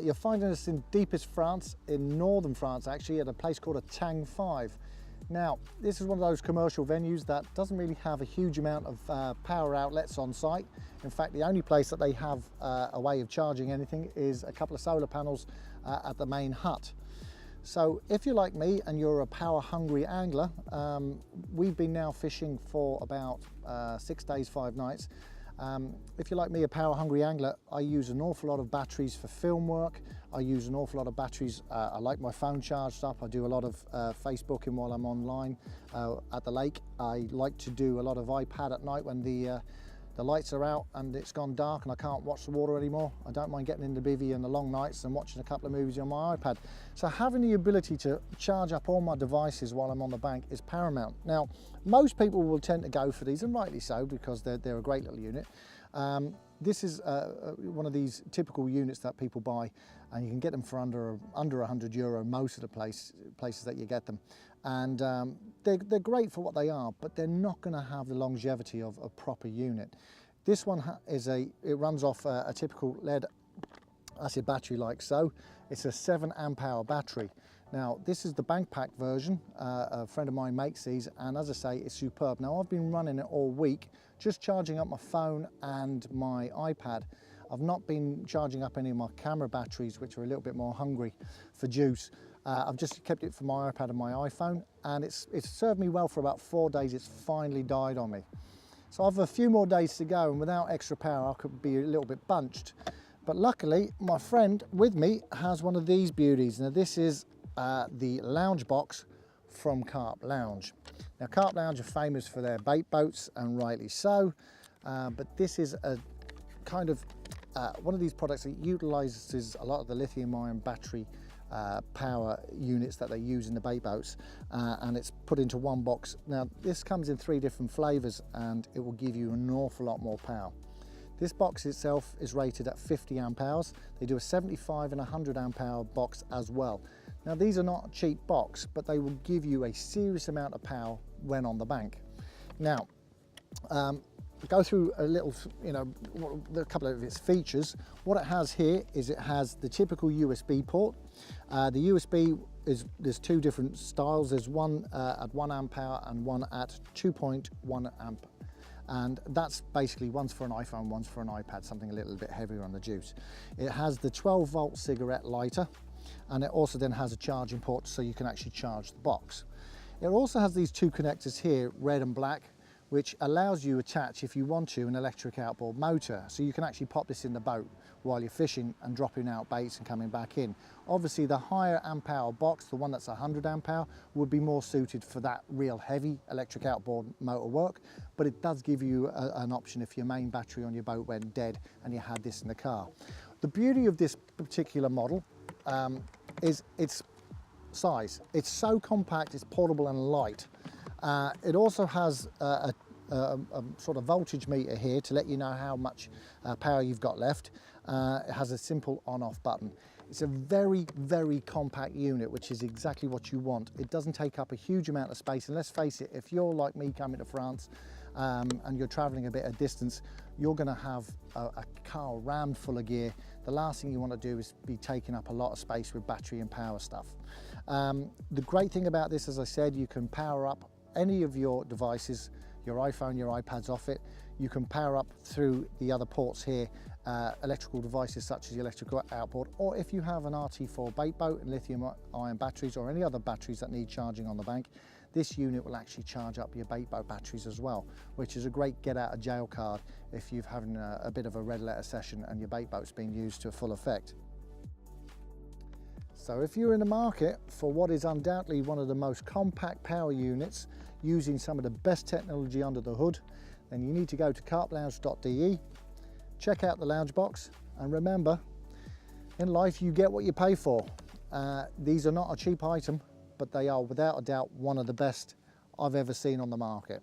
you're finding us in deepest France, in northern France actually, at a place called a Tang 5. Now, this is one of those commercial venues that doesn't really have a huge amount of power outlets on site. In fact, the only place that they have a way of charging anything is a couple of solar panels at the main hut. So if you're like me and you're a power hungry angler, we've been now fishing for about 6 days, 5 nights. If you're like me, a power hungry angler, I use an awful lot of batteries for film work. I use an awful lot of batteries. I like my phone charged up. I do a lot of Facebooking while I'm online at the lake. I like to do a lot of iPad at night when the lights are out and it's gone dark and I can't watch the water anymore. I don't mind getting in the bivvy in the long nights and watching a couple of movies on my iPad. So having the ability to charge up all my devices while I'm on the bank is paramount. Now, most people will tend to go for these, and rightly so, because they're a great little unit. This is one of these typical units that people buy, and you can get them for under €100 most of the places that you get them. And they're great for what they are, but they're not going to have the longevity of a proper unit. This one it runs off a typical lead acid battery like so. It's a 7 amp hour battery. Now, this is the bank pack version. A friend of mine makes these, and as I say, it's superb. Now, I've been running it all week, just charging up my phone and my iPad. I've not been charging up any of my camera batteries, which are a little bit more hungry for juice. I've just kept it for my iPad and my iPhone, and it's served me well for about 4 days. It's finally died on me. So I've a few more days to go, and without extra power, I could be a little bit bunched. But luckily, my friend with me has one of these beauties. Now, this is the LoungeBox from Carplounge. Now, Carplounge are famous for their bait boats, and rightly so, but this is a kind of one of these products that utilizes a lot of the lithium-ion battery power units that they use in the bait boats, and it's put into one box. Now, this comes in 3 different flavors, and it will give you an awful lot more power. This box itself is rated at 50 amp hours. They do a 75 and 100 amp hour box as well. Now, these are not a cheap box, but they will give you a serious amount of power when on the bank. Now, go through a little, a couple of its features. What it has here is it has the typical USB port. The USB there's 2 different styles. There's one at 1 amp hour and one at 2.1 amp. And that's basically, one's for an iPhone, one's for an iPad, something a little bit heavier on the juice. It has the 12-volt cigarette lighter, and it also then has a charging port so you can actually charge the box. It also has these 2 connectors here, red and black, which allows you to attach, if you want to, an electric outboard motor. So you can actually pop this in the boat while you're fishing and dropping out baits and coming back in. Obviously, the higher amp hour box, the one that's 100 amp hour, would be more suited for that real heavy electric outboard motor work, but it does give you an option if your main battery on your boat went dead and you had this in the car. The beauty of this particular model is its size. It's so compact, it's portable and light. It also has a sort of voltage meter here to let you know how much power you've got left. It has a simple on-off button. It's a very, very compact unit, which is exactly what you want. It doesn't take up a huge amount of space, and let's face it, if you're like me coming to France and you're traveling a bit of distance, you're going to have a car rammed full of gear. The last thing you want to do is be taking up a lot of space with battery and power stuff. The great thing about this, as I said, you can power up any of your devices, your iPhone, your iPads off it. You can power up through the other ports here, electrical devices such as the electrical outboard, or if you have an RT4 bait boat and lithium ion batteries or any other batteries that need charging on the bank, this unit will actually charge up your bait boat batteries as well, which is a great get out of jail card if you've having a bit of a red letter session and your bait boat's being used to full effect. So if you're in the market for what is undoubtedly one of the most compact power units using some of the best technology under the hood, then you need to go to carplounge.de, check out the LoungeBox, and remember, in life you get what you pay for. These are not a cheap item, but they are without a doubt one of the best I've ever seen on the market.